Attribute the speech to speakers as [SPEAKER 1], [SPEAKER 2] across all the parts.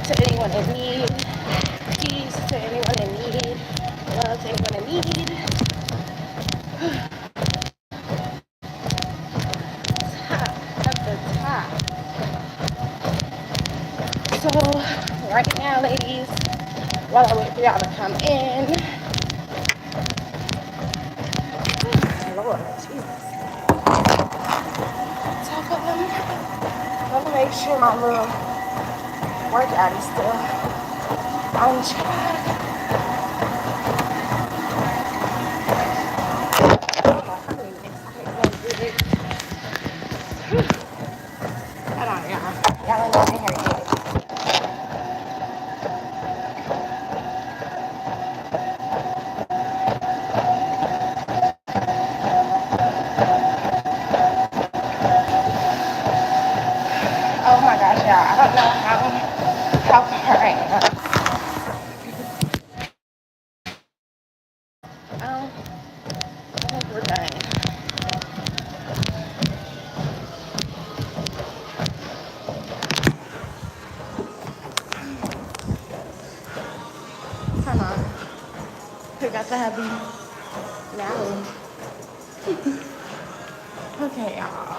[SPEAKER 1] to anyone in need. Peace to anyone in need. Love to anyone in need. Top of the top. So right now, ladies, while I wait for y'all to come in, Lord Jesus. So let me make sure my little workout is still on track. Hold on, y'all. Y'all ain't in here yet. Oh my gosh, y'all. I don't know how far I am. I think we're done. Come on. Who got the heavy? Now. Okay, y'all.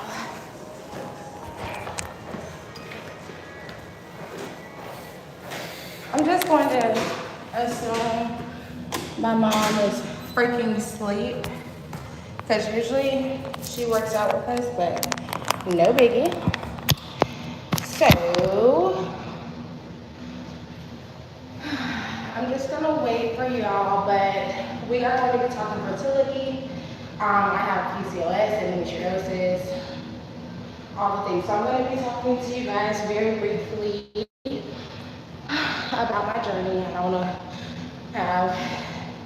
[SPEAKER 1] I'm just going to assume my mom is freaking asleep. Because usually she works out with us, but no biggie. So I'm just gonna wait for y'all, but we are going to be talking fertility. I have PCOS, endometriosis, all the things. So I'm going to be talking to you guys very briefly about my journey. I don't want to have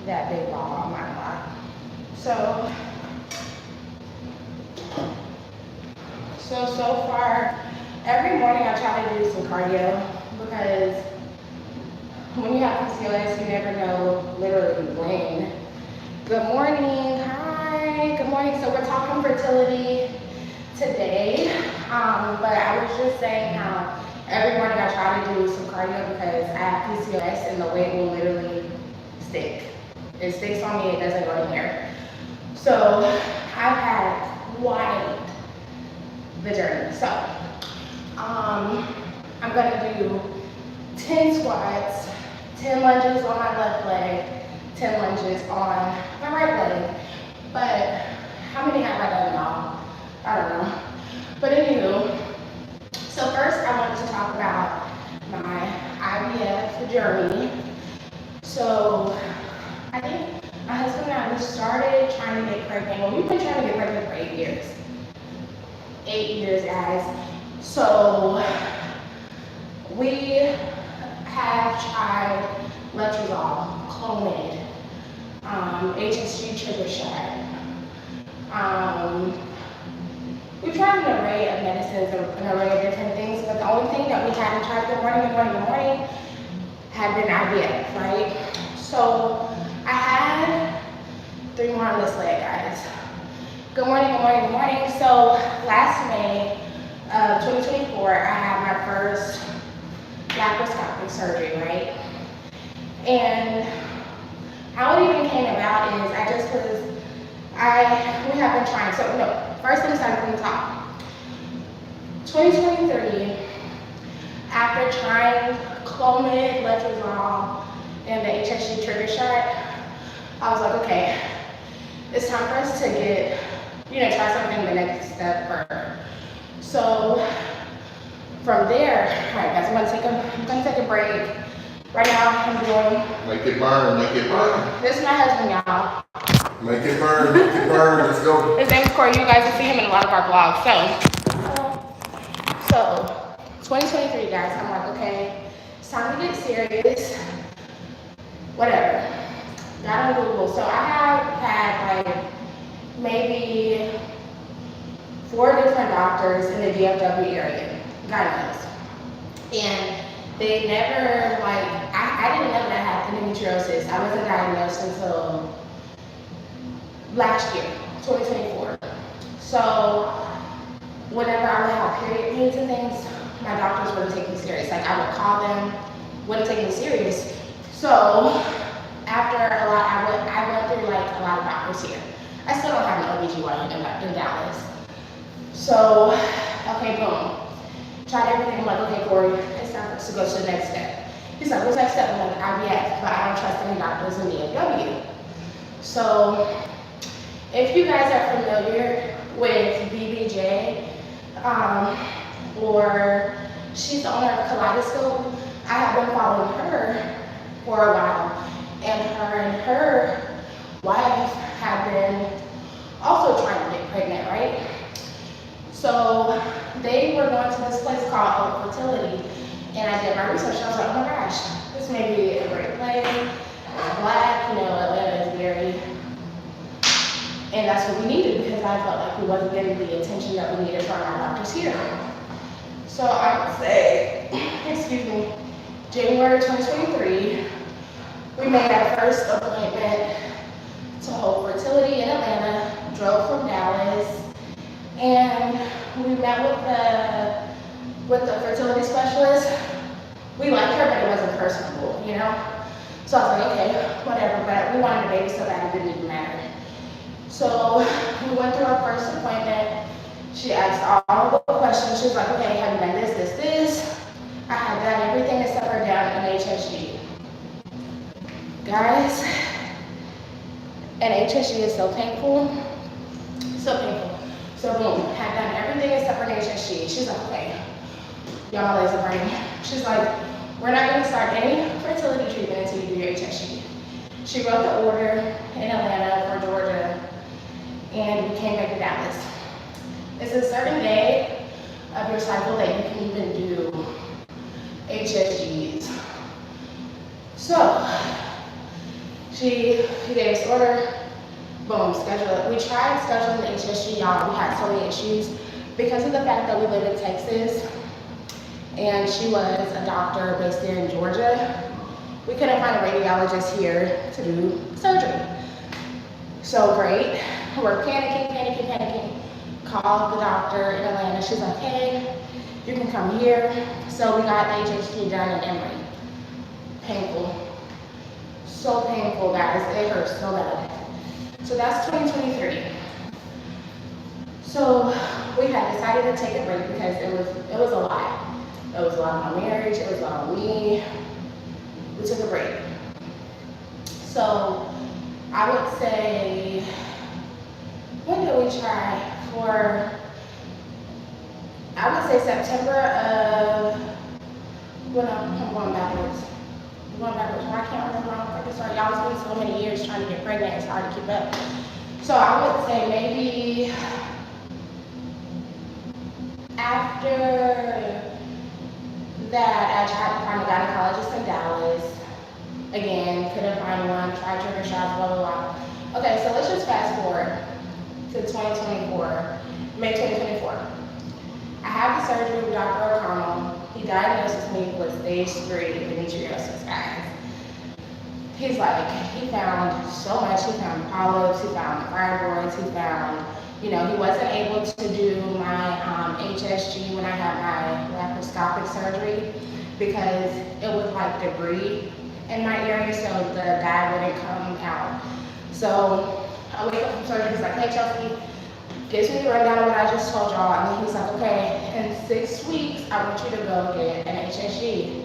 [SPEAKER 1] that big long on my life. So far, every morning I try to do some cardio because when you have PCOS, you never know literally when. Good morning, hi, good morning. So we're talking fertility today, but I was just saying how every morning I try to do some cardio because I have PCOS and the weight will literally stick. It sticks on me, it doesn't go anywhere. So I've had quite the journey. So I'm gonna do 10 squats, 10 lunges on my left leg, 10 lunges on my right leg. But how many have I done, y'all? I don't know. But anywho, so first I wanted to talk about my IVF journey. So I think my husband and I, we started trying to get pregnant. Well, we've been trying to get pregnant for 8 years. 8 years, guys. So we have tried letrozole, Clomid, HSG trigger shot. We've tried an array of medicines, an array of different things, but the only thing that we hadn't tried good morning had been IVF, right? So I had 3 more on this leg, guys. Good morning. So last May of 2024, I had my first laparoscopic surgery, right? And how it even came about is we have been trying, so no, first let me start from the top. 2023, after trying Clomid, letrozole, and the HSG trigger shot, I was like, okay, it's time for us to get, try something the next step further. So from there, all right guys, I'm gonna take a break. Right now I'm doing.
[SPEAKER 2] Make it burn.
[SPEAKER 1] This is my husband, y'all.
[SPEAKER 2] Make it burn, let's go.
[SPEAKER 1] His name is Corey. You guys will see him in a lot of our vlogs. So 2023, guys, I'm like, okay, it's time to get serious. Whatever. Got on Google. So I have had like maybe 4 different doctors in the DFW area, gynos. And they never, I didn't know that I had endometriosis. I wasn't diagnosed until last year, 2024. So whenever I would have period pains and things, my doctors wouldn't take me serious. Like I would call them wouldn't take me serious. So after a lot, I went through like a lot of doctors here. I still don't have an OBGYN in Dallas. So, okay, boom. Tried everything. I'm like, okay, Corey, it's time for us to go to the next step. He's like, what's next step? I'm like, IVF, but I don't trust any doctors in the DFW. So, if you guys are familiar with BBJ, or she's the owner of Kaleidoscope, I have been following her for a while, and her wife have been also trying to get pregnant, right? So they were going to this place called Fertility, and I did my research. I was like, oh my gosh, this may be a great place. It's black, you know, Atlanta is very, and that's what we needed because I felt like we wasn't getting the attention that we needed from our doctors here. So I would say, excuse me, January 2023, we made our first appointment to hold fertility in Atlanta, drove from Dallas, and we met with the fertility specialist. We liked her, but it wasn't personable, you know? So I was like, okay, whatever, but we wanted a baby so that it didn't even matter. So we went through our first appointment. She asked all the questions. She was like, okay, have you done this? I had done everything except for down an HSG. Guys, an HSG is so painful, so painful. So boom, had done everything except for an HSG. She's like, okay, y'all, my legs are burning. She's like, we're not gonna start any fertility treatment until you do your HSG. She wrote the order in Atlanta for Georgia, and we came back to Dallas. It's a certain day of your cycle that you can even do HSGs. So, she gave us the order, boom, schedule it. We tried scheduling the HSG, y'all. We had so many issues because of the fact that we live in Texas and she was a doctor based in Georgia. We couldn't find a radiologist here to do surgery. So great, we're panicking. Called the doctor in Atlanta. She's like, hey, you can come here. So we got the HSG done in Emory. Painful. So painful, guys. It hurts so bad. So that's 2023. So we had decided to take a break because it was a lot. It was a lot on my marriage, it was a lot on me. We took a break. So I would say, when did we try? I would say September of, well, no, I'm going backwards. I can't remember when I first started. Y'all spent so many years trying to get pregnant, it's hard to keep up. So I would say maybe after that, I tried to find a gynecologist in Dallas. Again, couldn't find one, tried trigger shots, blah, blah, blah. Okay, so let's just fast forward to 2024, May 2024. I had the surgery with Dr. O'Connell. He diagnosed me with stage 3 endometriosis, guys. He's like, he found so much. He found polyps, he found fibroids, he found, you know, he wasn't able to do my HSG when I had my laparoscopic surgery because it was like debris in my area, so the dye wouldn't come out. So I wake up from surgery, he's like, hey Chelsea, gives me the rundown of what I just told y'all, and then he's like, okay, in 6 weeks, I want you to go get an HSG.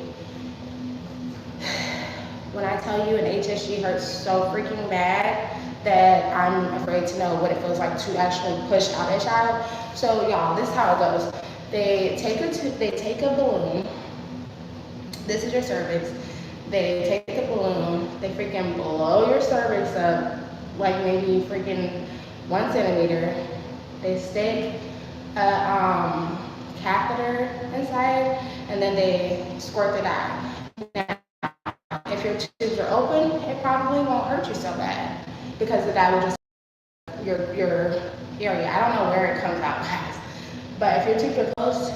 [SPEAKER 1] When I tell you an HSG hurts so freaking bad that I'm afraid to know what it feels like to actually push out a child. So y'all, this is how it goes. They take a balloon. This is your cervix. They take the balloon, they freaking blow your cervix up like maybe freaking 1 centimeter. They stick a catheter inside, and then they squirt the dye. Now, if your tubes are open, it probably won't hurt you so bad because the dye will just your area. I don't know where it comes out, guys, but if your tubes are closed,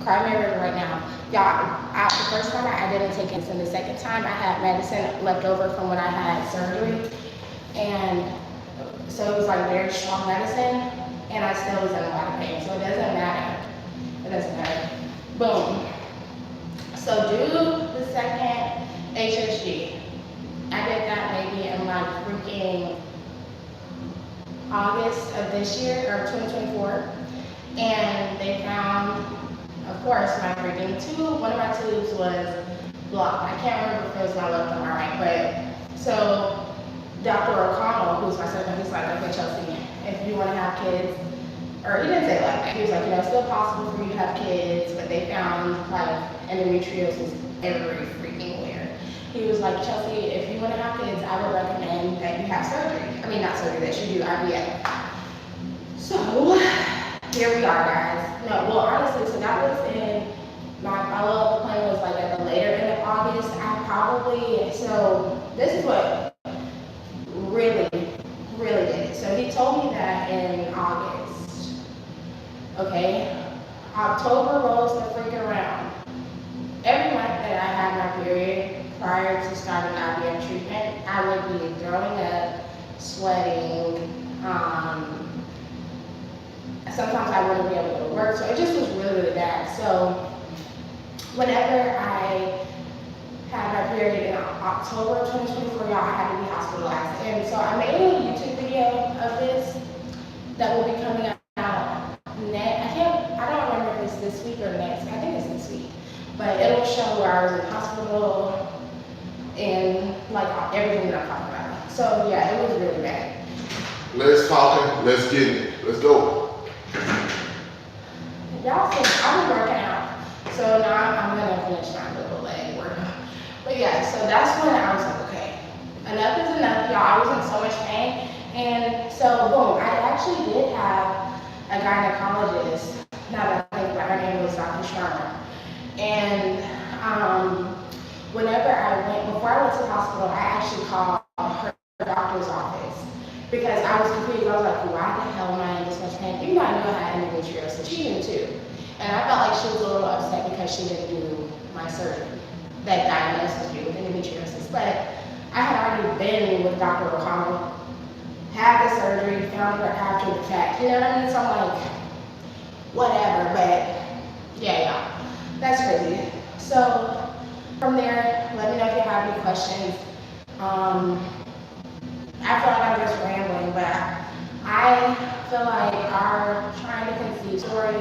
[SPEAKER 1] cry me a river right now. Y'all, the first time I didn't take it, and the second time I had medicine left over from when I had surgery, and so it was like very strong medicine, and I still was in a lot of pain, so it doesn't matter. Boom. So do the second HSG. I did that maybe in like freaking August of this year, or 2024. And they found, of course, one of my tubes was blocked. I can't remember if it was my left or my right, but so Dr. O'Connell, who's my surgeon, he's like, okay, Chelsea, if you want to have kids, or he didn't say it like that. He was like, you know, it's still possible for you to have kids, but they found like endometriosis every freaking where. He was like, Chelsea, if you want to have kids, I would recommend that you have surgery. I mean, not surgery, that you do IVF. So here we are, guys. No, well, honestly, so that was in my follow-up appointment was like at the later end of August. So this is what really did it. So he told me that in August. Okay, October rolls the freak around. Every month that I had my period prior to starting IVF treatment, I would be throwing up, sweating. Sometimes I wouldn't be able to go to work, so it just was really bad. So whenever I had my period in October 2024, y'all, I had to be hospitalized. And so I made a YouTube video of this that will be coming out next. I don't remember if it's this week or next. I think it's this week. But it'll show where I was in hospital and like everything that I'm talking about. So yeah, it was really bad.
[SPEAKER 2] Let's talk, let's get it. Let's go.
[SPEAKER 1] Y'all think I've been working out. So now I'm gonna finish my little leg workout. But yeah, so that's when I was like, okay, enough is enough, y'all. I was in so much pain. And so boom, I actually did have a gynecologist. Now that I think about her name was Dr. Sharma. And before I went to the hospital, I actually called her doctor's office because I was confused. I was like, why the hell am I in this much pain? Even though I knew I had endometriosis, she knew too. And I felt like she was a little upset because she didn't do my surgery that diagnosed me with endometriosis. But I had already been with Dr. O'Connell, had the surgery, found her after the fact. You know what I mean? So I'm like, whatever. But yeah, that's crazy. So from there, let me know if you have any questions. I feel like I'm just rambling, but I feel like our trying to conceive story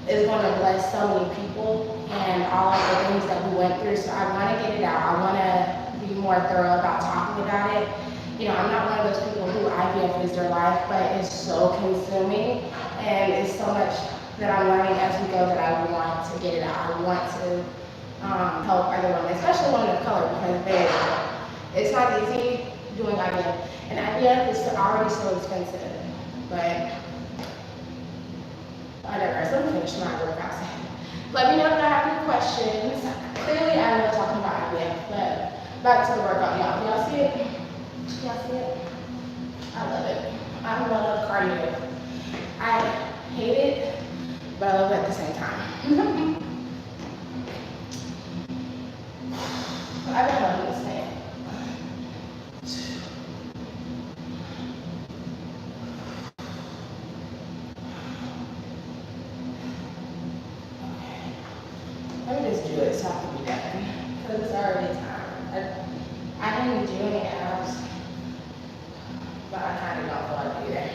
[SPEAKER 1] is going to bless so many people and all of the things that we went through. So I want to get it out. I want to be more thorough about talking about it. You know, I'm not one of those people who IVF is their life, but it's so consuming and it's so much that I'm learning as we go that I want to get it out. I want to help other women, especially women of color, because it's not easy doing IVF. And IVF is already so expensive, but I digress. Let me finish my workout. Let me know if I have any questions. Clearly, I love talking about IVF, but back to the workout, y'all. Y'all see it? Y'all see it? I love it. I love cardio. I hate it, but I love it at the same time. I've been loving this thing. Let me just do it so I can be done, because it's already time. I didn't do any abs, but I kind of don't feel like either.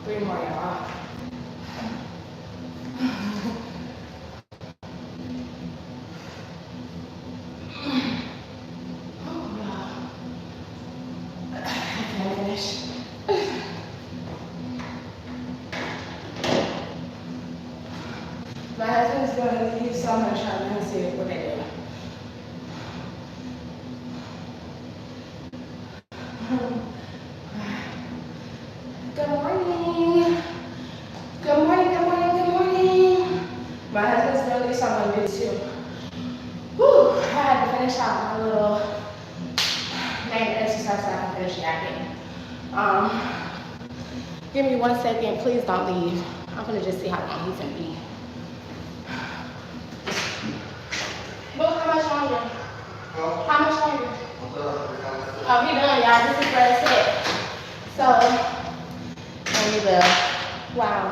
[SPEAKER 1] Three more, y'all. Oh, God. I can't finish. My husband's going to use so much time to see what they do. Good morning. Good morning, good morning, good morning. My husband's really too. Whew, I had to finish out my little main exercise so I can finish yakking. Give me 1 second, please don't leave. I'm gonna just see how long he's gonna be. Look, how much longer? How much longer? Oh, he done, y'all. This is where it's at. So, wow.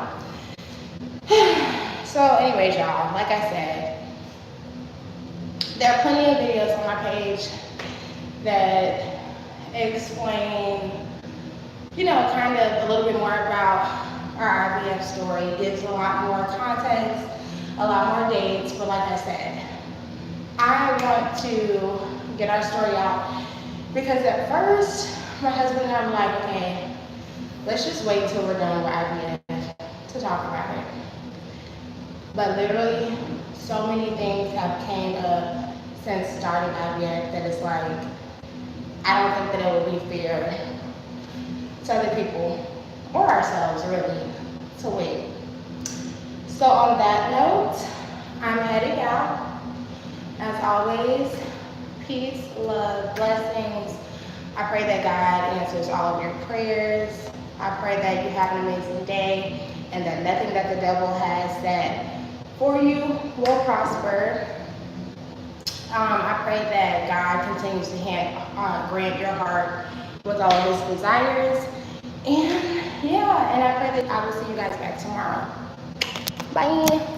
[SPEAKER 1] So, anyways, y'all, like I said, there are plenty of videos on my page that explain, kind of a little bit more about our IVF story. It gives a lot more context, a lot more dates, but like I said, I want to get our story out because at first, my husband and I were like, okay, let's just wait till we're done with IVF to talk about it. But literally, so many things have came up since starting IVF that it's like, I don't think that it would be fair to other people or ourselves really to wait. So on that note, I'm heading out. As always, peace, love, blessings. I pray that God answers all of your prayers. I pray that you have an amazing day and that nothing that the devil has set for you will prosper. I pray that God continues to grant your heart with all of his desires. And I pray that I will see you guys back tomorrow. Bye.